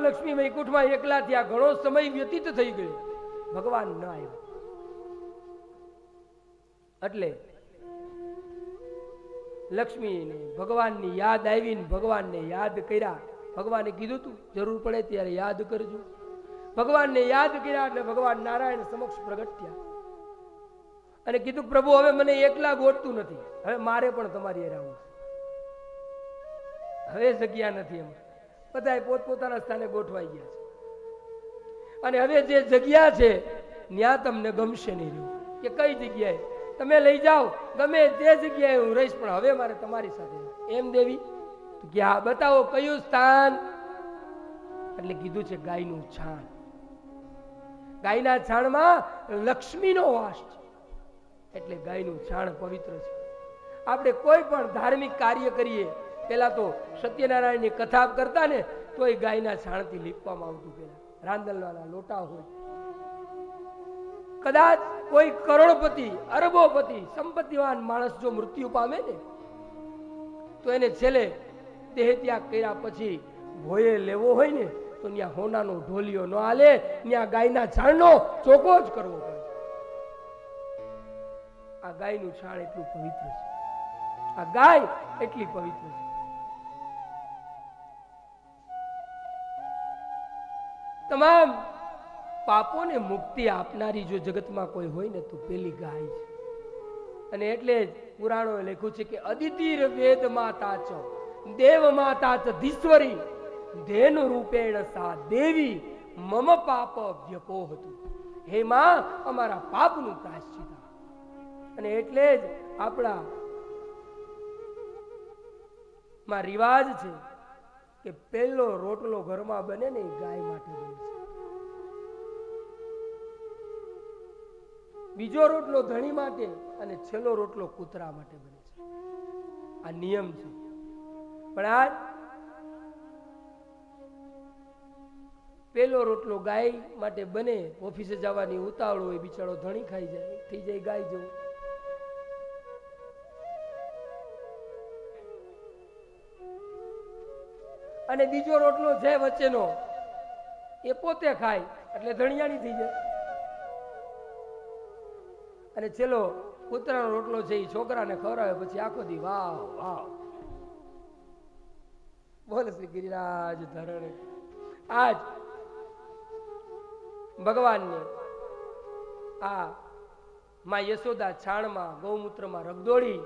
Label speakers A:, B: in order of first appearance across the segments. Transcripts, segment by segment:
A: લક્ષ્મી વૈકુંઠમાં એકલા થયા, ઘણો સમય વ્યતીત થઈ ગયો, ભગવાન ન આવ્યા. એટલે લક્ષ્મીને ભગવાનની યાદ આવીને ભગવાનને યાદ કર્યા. ભગવાને કીધું તું જરૂર પડે ત્યારે યાદ કરજો. ભગવાનને યાદ કર્યા એટલે ભગવાન નારાયણ સમક્ષ પ્રગટ થયા અને કીધું પ્રભુ હવે મને એકલા ગોઠતું નથી, હવે મારે પણ તમારી હારે આવવું છે. હવે જગ્યા નથી, એમ બધા પોતપોતાના સ્થાને ગોઠવાઈ ગયા છે અને હવે જે જગ્યા છે ત્યાં તમને ગમશે નહીં રહ્યું કે કઈ જગ્યાએ તમે લઈ જાઓ, ગમે તે જગ્યાએ હું રહીશ, પણ હવે મારે તમારી સાથે. એમ દેવી કે હા બતાવો કયું સ્થાન? એટલે કીધું છે ગાયનું છાણ. ગાયના છાણમાં લક્ષ્મીનો વાસ છે, એટલે ગાયનું છાણ પવિત્ર છે. આપણે કોઈ પણ ધાર્મિક કાર્ય કરીએ પેલા તો સત્યનારાયણની કથા કરતા ને તોય ગાયના છાણથી લીપવામાં આવતું. પેલા રાંદલવાના લોટા હોય. કદાચ કોઈ કરોડપતિ અરબોપતિ સંપત્તિવાન માણસ જો મૃત્યુ પામે ને તો એને છેલ્લે દેહ ત્યાગ કર્યા પછી ભોયે લેવો હોય ને તો ત્યાં હોનાનો ઢોલિયો ન હાલે, ત્યાં ગાયના છાણનો ચોકો જ કરવો પડે. આ ગાયનું છાણ એટલું પવિત્ર છે, આ ગાય એટલી પવિત્ર છે. તમામ પાપોને મુક્તિ આપનારી જો જગતમાં કોઈ હોય ને તો પેલી ગાય છે. અને એટલે જ પુરાણોએ લખ્યું છે કે અદિતિર વેદ માતા ચ દેવ માતા ચ ધીશ્વરી ધેનુ રૂપેણ સા દેવી મમ પાપ વ્યપોહતુ. હે માં, અમારા પાપનું પ્રાયશ્ચિત. અને એટલે જ આપણા માં રિવાજ છે કે પહેલો રોટલો ઘરમાં બને ને એ ગાય માટે બને છે, બીજો રોટલો ધણી માટે અને છેલ્લો રોટલો કૂતરા માટે બને છે. આ નિયમ છે. પણ આજ પેલો રોટલો ગાય માટે બને, ઓફિસે જવાની ઉતાવળ હોય, બિચારો ધણી ખાઈ જાય, થઈ જાય ગાય જેવું. અને બીજો રોટલો છે વચ્ચેનો એ પોતે ખાય એટલે ધણિયાણી થઈ જાય. અને છેલ્લો કૂતરાનો રોટલો છે એ છોકરાને ખવડાવે, પછી આખો દી વાહ વાહ. બોલ શ્રી ગિરિરાજ ધરણે. આજ ભગવાનને આ માં યશોદા છાણમાં ગૌમૂત્રમાં રગદોડી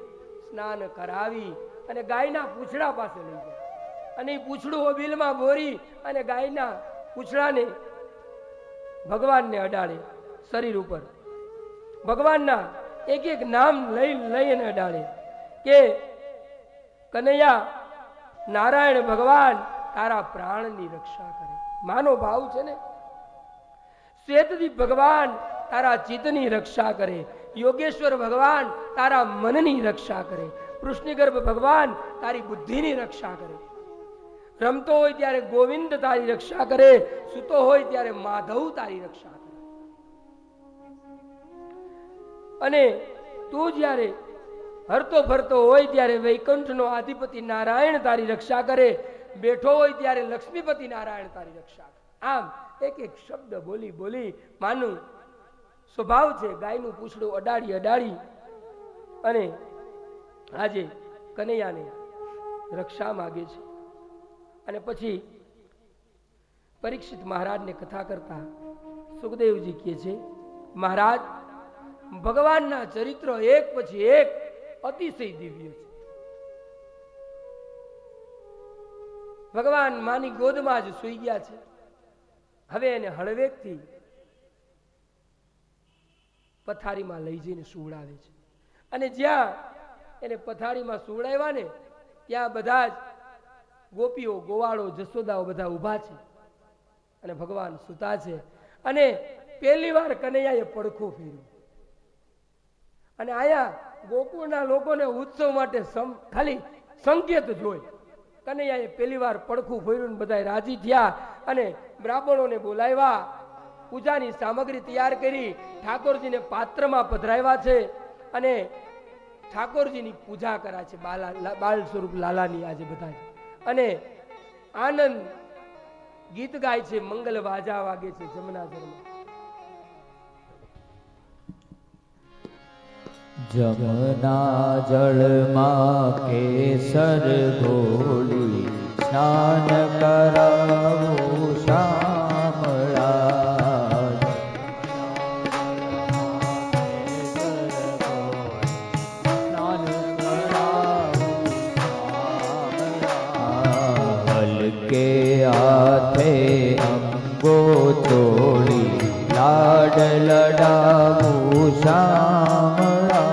A: સ્નાન કરાવી અને ગાયના પૂંછડા પાસે લઈ જાય અને એ પૂંછડું ઓબીલમાં બોરી અને ગાયના પૂંછડાને ભગવાનને અડાડે શરીર ઉપર. ભગવાનના એક એક નામ લઈને અડાડે કે કનૈયા, નારાયણ ભગવાન તારા પ્રાણની રક્ષા કરે. માનો ભાવ છે ને. શ્વેતદીપ ભગવાન તારા ચિત્તની રક્ષા કરે. યોગેશ્વર ભગવાન તારા મનની રક્ષા કરે. કૃષ્ણગર્ભ ભગવાન તારી બુદ્ધિની રક્ષા કરે. રમતો હોય ત્યારે ગોવિંદ તારી રક્ષા કરે, સૂતો હોય ત્યારે માધવ તારી રક્ષા કરે. અને તું જ્યારે હરતો ફરતો હોય ત્યારે વૈકુંઠનો અધિપતિ નારાયણ તારી રક્ષા કરે, બેઠો હોય ત્યારે લક્ષ્મીપતિ નારાયણ તારી રક્ષા કરે. આમ એક એક શબ્દ બોલી બોલી માનું સ્વભાવ છે ગાયનું પૂંછડું અડાડી અડાડી અને આજે કનૈયાને રક્ષા માગે છે. અને પછી પરીક્ષિત મહારાજને કથા કરતા સુખદેવજી કહે છે, મહારાજ, ભગવાનના ચરિત્ર એક પછી એક અતિશય દિવ્ય છે. ભગવાન માની ગોદમાં જ સૂઈ ગયા છે. હવે એને હળવેકથી પથારીમાં લઈ જઈને સુવડાવે છે. અને જ્યાં એને પથારીમાં સુવડાવ્યા ને ત્યાં બધા જ ગોપીઓ, ગોવાળો, જસોદાઓ બધા ઊભા છે અને ભગવાન સૂતા છે. અને પહેલી વાર કનૈયાએ પડખું ફેર્યું. અને આયા ગોકુળના લોકોને ઉત્સવ માટે ખાલી સંકેત જોઈ કનૈયાએ પહેલી વાર પડખું ફેર્યું. બધા રાજી થયા અને બ્રાહ્મણોને બોલાવ્યા, પૂજાની સામગ્રી તૈયાર કરી, ઠાકોરજીને પાત્રમાં પધરાવ્યા છે અને ઠાકોરજીની પૂજા કરાય છે. બાલ સ્વરૂપ લાલાની આજે બધા. અને આનંદ ગીત ગાય છે, મંગલ વાજા વાગે છે જમનાજરમાં.
B: જમના જળમાં કેસર ઘોળી સ્નાન કરાવું શામળા. હલકે હાથે અંગો તોડી લાડ લડાવું શામળા.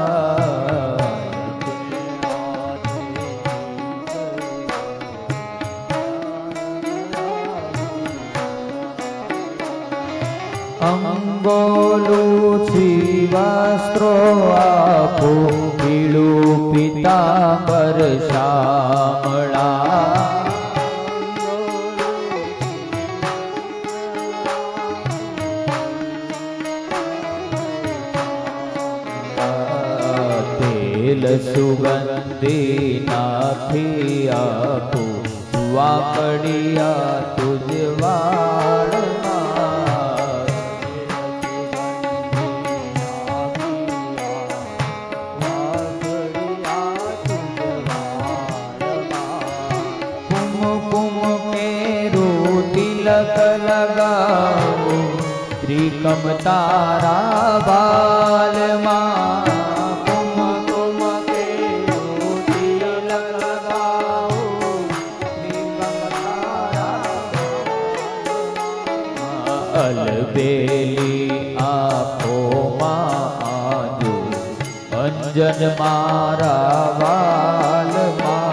B: અંગોલું વસ્ત્રો આપું પીળું પિતાંબર શામળા. તેલ સુગંધી નાખી આપું વાકડિયા તુજ વાળમાં. કુમકુમ કેરું તિલક લગાવું ત્રિકમ તારા બાલમાં. અલબેલી આંખોમાં આંધું અંજન મારા વાલમાં.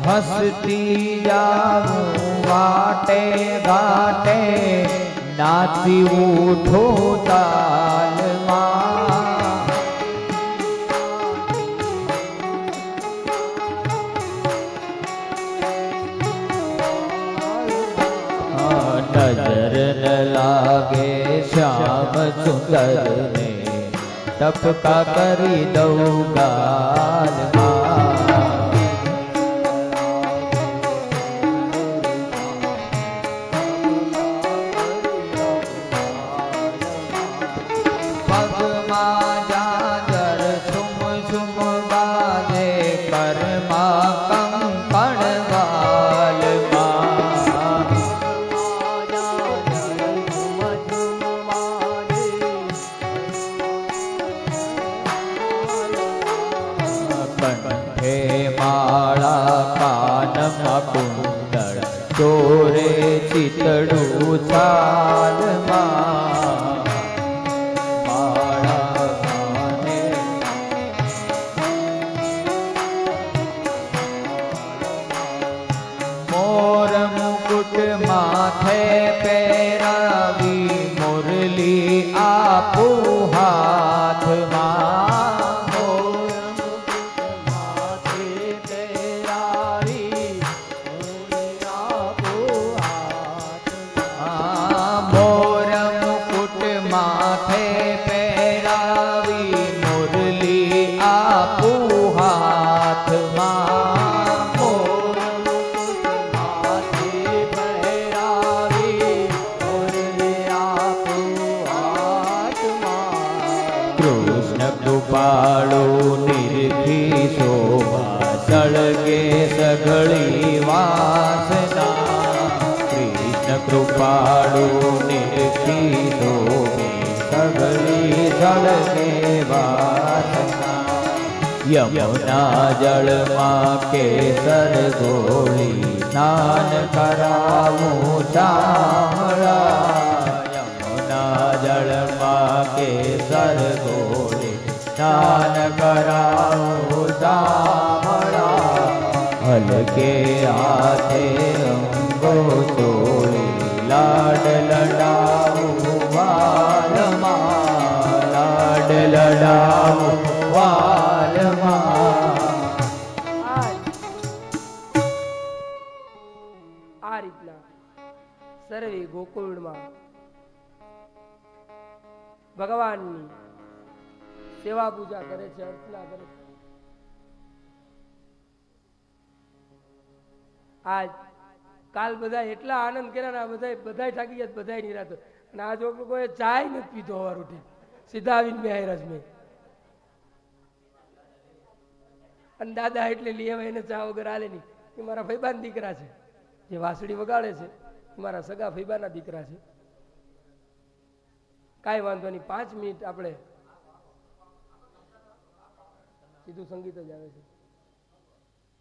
B: હસતી જાઉં વાટે ઘાટે નાચી ઉઠો તાલમાં. નજર ન લાગે શ્યામ સુંદર ને ટપકા કરી દઉં ગાલમાં. પગમાં જાજર સુમ સુમ બાજે કરમાં કંકણ વાલમાં. કંઠે માળા કાનમાં કુંડળ ચોરે ચિતડું ચાલમાં. માળા કાને મોર મુકુટ માથે પહેરાવી મુરલી આપું હાથમાં. કૃષ્ણ કૃપાળુ નિરખી શોભા સળગે સઘળી વાસના. કૃષ્ણ કૃપાળુ નિરખી શોભે સઘળી સળગે વાસના. યમુના જળમાં કેસર ઘોળી સ્નાન કરાવું શામળા. યમુના જળમાં કેસર ઘોળી સ્નાન કરાવું શામળા. હલકે હાથે અંગો તોડી લાડ લડાવું વાલમાં. લાડ લડાવું
A: આ રીતના સર્વે ગોકુળમાં ભગવાનની સેવા પૂજા કરે છે, અર્ચના કરે છે. આજ કાલ બધા એટલા આનંદ કર્યા, બધા થાકી ગયા, બધા નિરાતો. અને આજ લોકોએ ચાય નથી પીધો, હવાર ઉઠી સીધા આવીને બેહાર્યા છે મેં. અને દાદા એટલે લેવા એને ચા વગર હાલે નહીં. એ મારા ફૈબાના દીકરા છે, જે વાસળી વગાડે છે, એ મારા સગા ફૈબાના દીકરા છે. કાંઈ વાંધો નહીં, 5 મિનિટ આપણે સીધું સંગીત જ આવે છે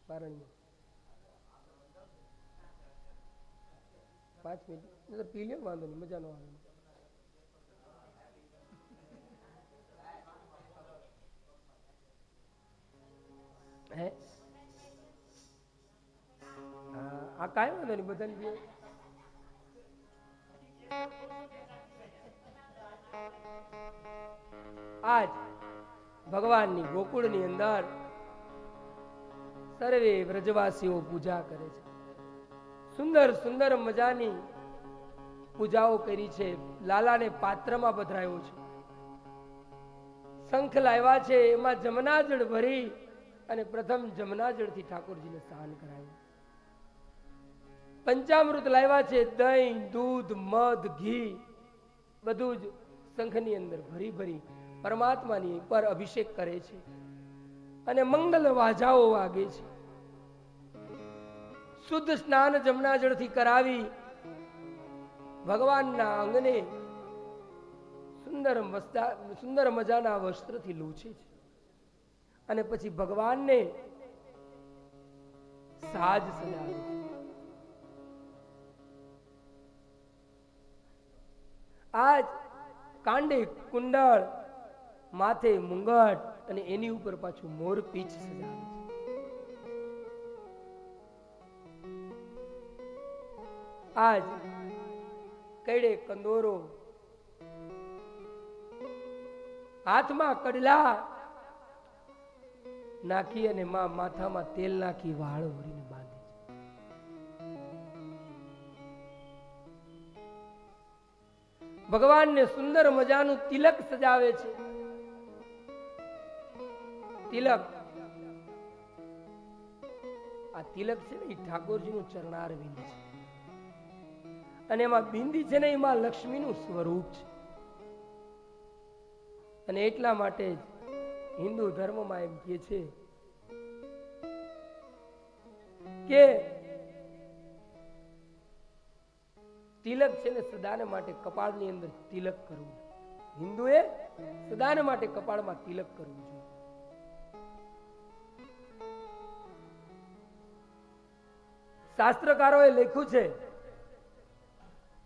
A: પારણમાં. 5 મિનિટ પી લ્યો, વાંધો નહીં, મજા ન આવે. હે આ કાંઈ વાંધો નહીં, બધાને પીવો. આજ ભગવાનની ગોકુળની અંદર સર્વે વ્રજવાસીઓ પૂજા કરે છે. સુંદર સુંદર મજાની પૂજાઓ કરી છે. લાલાને પાત્રમાં પધરાયો છે, શંખ લાવ્યા છે, એમાં જમનાજળ ભરી અને પ્રથમ જમનાજળથી ઠાકોરજીને સ્નાન કરાવ્યું. પંચામૃત લાવ્યા છે, દહીં, દૂધ, મધ, ઘી બધું જ શંખની અંદર ભરી ભરી પરમાત્માની પર અભિષેક કરે છે અને મંગલ વાજાઓ વાગે છે. શુદ્ધ સ્નાન જમનાજળથી કરાવી ભગવાનના અંગને સુંદર મજાના વસ્ત્રથી લૂછે છે અને પછી ભગવાનને સાજ સજાવે છે. આજ કાંડે કુંડળ, માથે મુંગટ અને એની ઉપર પાછું મોર પીછ સજાવે છે. આજ કડે કંદોરો, હાથમાં કડલા નાખી અને માથામાં તેલ નાખી વાળ ઓરીને બાંધે છે. ભગવાનને સુંદર મજાનું તિલક સજાવે છે. તિલક, આ તિલક છે ને એ ઠાકોરજીનું ચરણાર બિંદ છે અને એમાં બિંદી છે ને એમાં લક્ષ્મીનું સ્વરૂપ છે. અને એટલા માટે જ હિન્દુ ધર્મમાં એમ કહે છે કે તિલક છે ને સદાને માટે કપાળની અંદર તિલક કરવું. હિન્દુએ સદાને માટે કપાળમાં તિલક કરવું જોઈએ. શાસ્ત્રકારોએ લખ્યું છે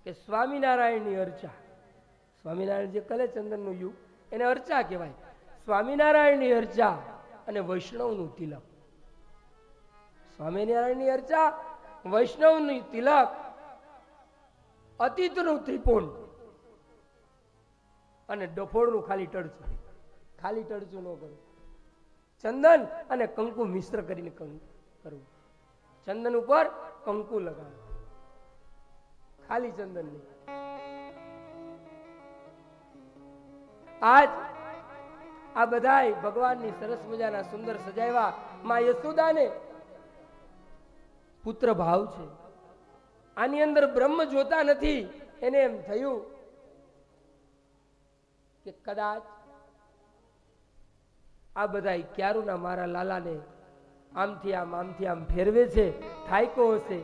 A: કે સ્વામિનારાયણની અર્ચા, સ્વામિનારાયણ જે કલે ચંદનનું યુગ એને અર્ચા કહેવાય. સ્વામિનારાયણની અર્ચા અને વૈષ્ણવનું તિલક. સ્વામિનારાયણની અર્ચા, વૈષ્ણવનું તિલક, અતીતનું ત્રિપુંડ અને ડફોળનું ખાલી ટળચું. ખાલી ટળચું ન કરવું. ચંદન અને કંકુ મિશ્ર કરીને કરવું. ચંદન ઉપર કંકુ લગાવવું, ખાલી ચંદન નહીં. આજ આ બધાય ભગવાનની સરસ મજાના સુંદર સજાવ્યા. માં યશોદાને પુત્ર ભાવ છે. આની અંદર બ્રહ્મ જોતા નથી. એને એમ થયું કે કદાચ આ બધાય ક્યારુના મારા લાલાને આમથી આમ ફેરવે છે, થાયકો હશે,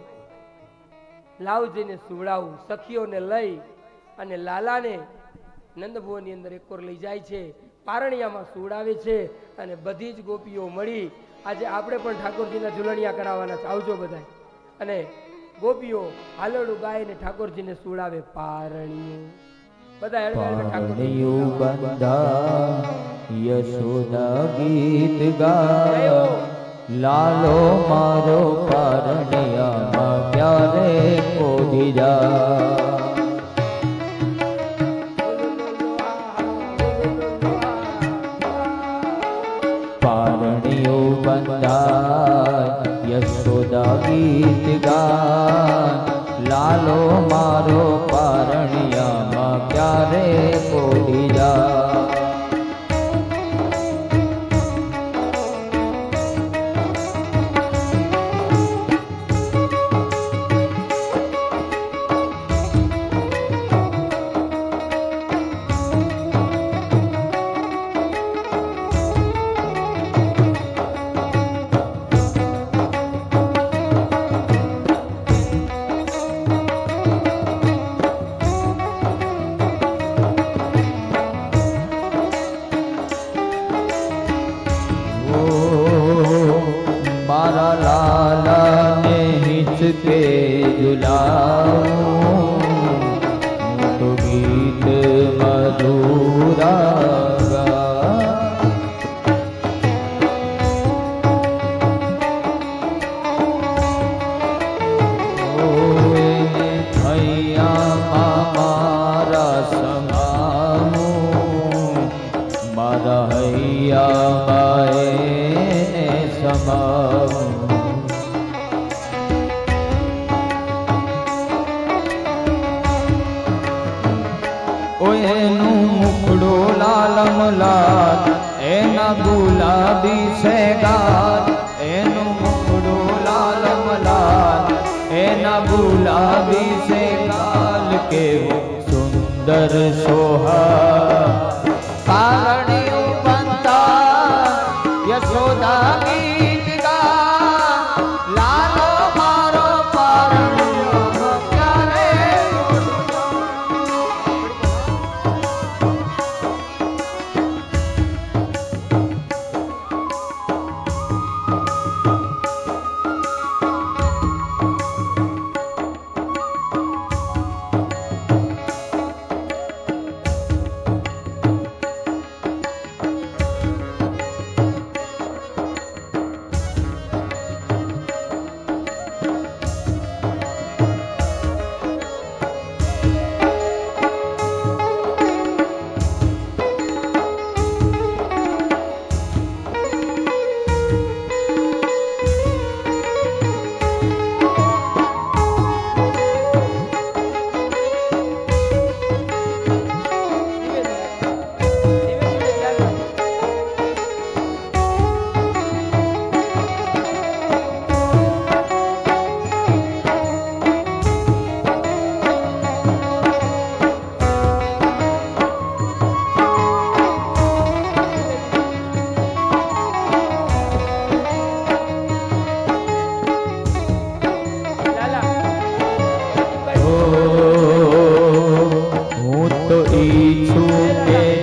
A: લાવજીને સુવડાવું. સખીઓને લઈ અને લાલાને નંદભુવનની અંદર એકોર લઈ જાય છે, પારણિયામાં સુવડાવે છે અને બધી જ ગોપીઓ મળી આજે આપણે પણ ઠાકોરજીના ઝુલણિયા કરાવવાના છે. આવજો બધા. અને ગોપીઓ હાલરડું ગાયને ઠાકોરજીને સુવડાવે. પારણિયું બધા
B: પારણિયું બંધા યશોદા ગીત ગાય, લાલો મારો પારણિયામાં ક્યારે પોધી જા. પારણિયું બંધાય યશોદા ગીત ગાય, લાલો મારો પારણિયામાં ક્યારે પોધી જા. મૈયા બાએ સમાવું એનું મુખડું લાલમ લાલ એના ગુલાબી છે ગાલ એનું મુખડું લાલમ લાલ એના ગુલાબી છે ગાલ કેવું સુંદર સોહા પારણિયું બનતા યશોદા ગીત ગા લાલો મારો પારણિયો ક્યારે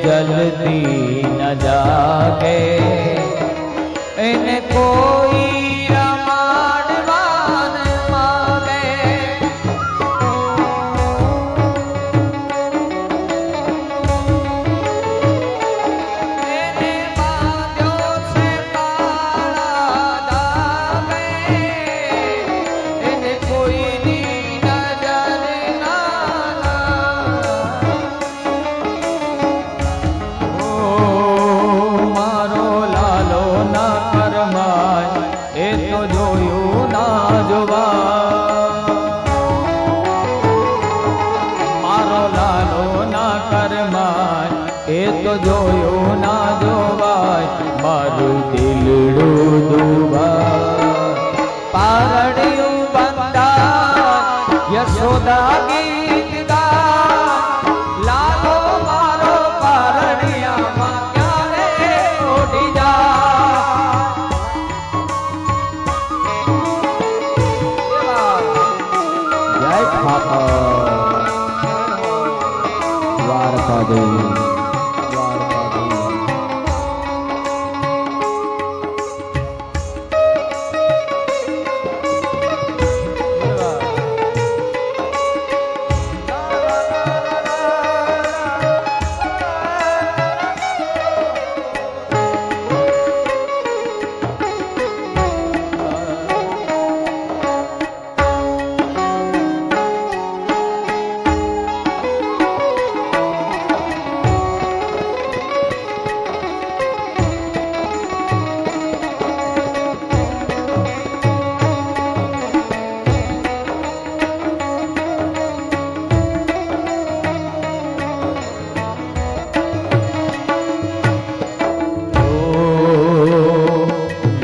B: જલ્દી ન જાગે એને કોઈ રમાડવાન માગે એને બાંધ્યો છે કાળા દાગે એને કોઈની નજર ના મારો લાલો ના કરમાય એ તો જોયું ના જોવા મારો લાલો ના કરમાય એ તો જોયું ના જોવાય મારું દિલડું દુભાય પારણિયું બંધા યશોદા ગીત ગા લાલો મારો પારણિયામાં દ્વારકાધીશ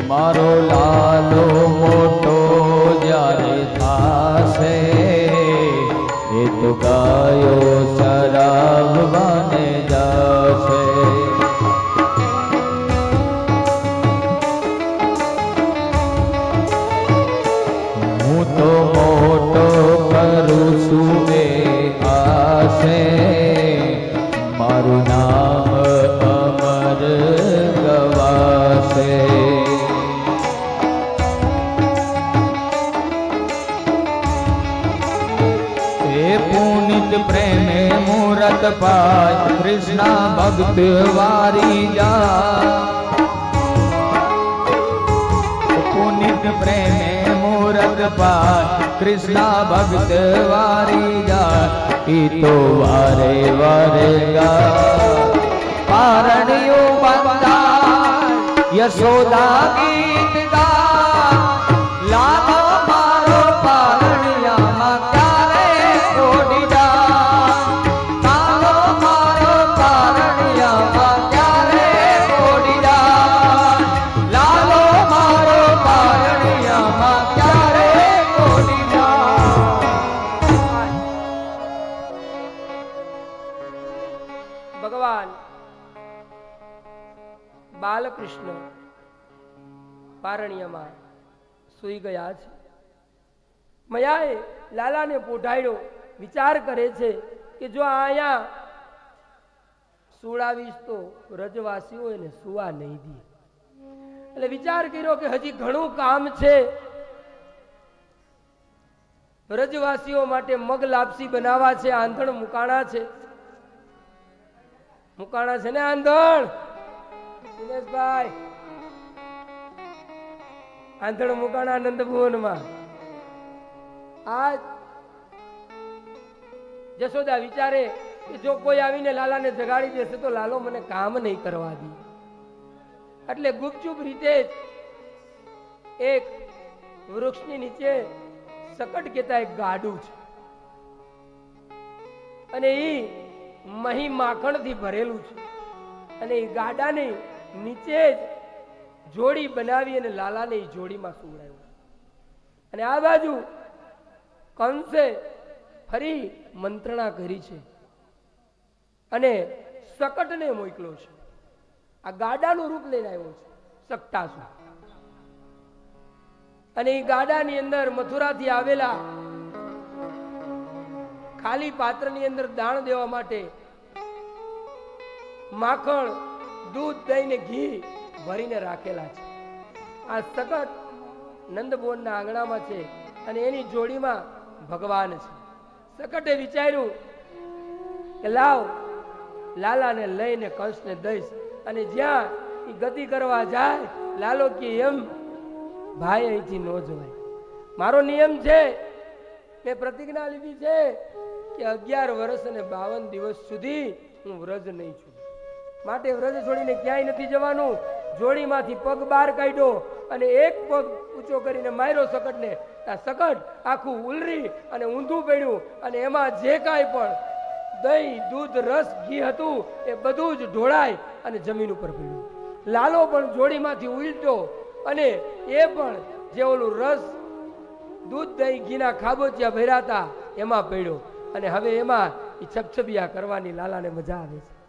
B: મારો લાલો મોટો જ્યારે થાશે એ તો ગાયો ચરાવવાને જશે હું તો મોટો કરું છું એ આશે મારું નામ અમર ગવાશે પુનિત પ્રેમે મૂરત પાય કૃષ્ણ ભક્ત વારી જા પુનિત પ્રેમે મૂરત પાય કૃષ્ણ ભક્ત વારી જા ઈ તો વારે વારે ગા પારણિયું બંધા યશોદા ગીત ગા લાલો મારો પારણિયામાં ક્યારે છોડી જા લાલો મારો પારણિયામાં ક્યારે છોડી જા લાલો મારો પારણિયામાં ક્યારે છોડી જા
A: ભગવાન બાલકૃષ્ણ પારણિયામાં સૂઈ ગયા છે. મયાએ લાલાને પોઢાડ્યો. વિચાર કરે છે કે જો અહીંયા સુડાવીશ તો રજવાસીઓ એને સુવા નહીં દે. એટલે વિચાર કર્યો કે હજી ઘણું કામ છે. રજવાસીઓ માટે મગ લાપસી બનાવવા છે. આંધણ મુકાણા છે. મુકાણા છે ને આંધણ દિનેશભાઈ, આંધણ મુકાણા નંદભુવનમાં. આજ જશોદા વિચારે કે જો કોઈ આવીને લાલાને જગાડી દેશે તો લાલો મને કામ નહીં કરવા દે. એટલે ગુપચુપ રીતે જ એક વૃક્ષની નીચે સકટ કેતા એક ગાડું છે અને એ મહી માખણથી ભરેલું છે અને એ ગાડાની નીચે જ જોડી બનાવી અને લાલાને એ જોડીમાં સુવડાવ્યું. અને આ બાજુ કંસે ફરી મંત્રણા કરી છે અને સકટને મોકલ્યો છે. આ ગાડાનું રૂપ લઈને આવ્યો છે સકટાસુર. અને એ ગાડાની અંદર મથુરાથી આવેલા ખાલી પાત્રની અંદર દાણ દેવા માટે માખણ, દૂધ, દહીં ને ઘી ભરીને રાખેલા છે. આ સકટ નંદભુવનના આંગણામાં છે અને એની જોડીમાં ભગવાન છે. સકટે વિચાર્યું કે લાવ લાલાને લઈને કંસને દઈશ અને જ્યાં એ ગતિ કરવા જાય લાલો કે એમ ભાઈ અહીંથી ન જવાય. મારો નિયમ છે, મેં પ્રતિજ્ઞા લીધી છે કે 11 વર્ષ અને 52 દિવસ સુધી હું વ્રજ નહીં છું. માટે વ્રજ છોડીને ક્યાંય નથી જવાનું. જોડીમાંથી પગ બહાર કાઢ્યો અને એક પગ ઊંચો કરીને માર્યો સકટને. આ સકટ આખું ઉલરી અને ઊંધું પડ્યું અને એમાં જે કાંઈ પણ દહીં, દૂધ, રસ, ઘી હતું એ બધું જ ઢોળાય અને જમીન ઉપર પડ્યું. લાલો પણ જોડીમાંથી ઉલટો અને એ પણ જે ઓલું રસ, દૂધ, દહીં, ઘીના ખાબોચિયા ભર્યા હતા એમાં પડ્યો. અને હવે એમાં એ છબછબિયા કરવાની લાલાને મજા આવે છે.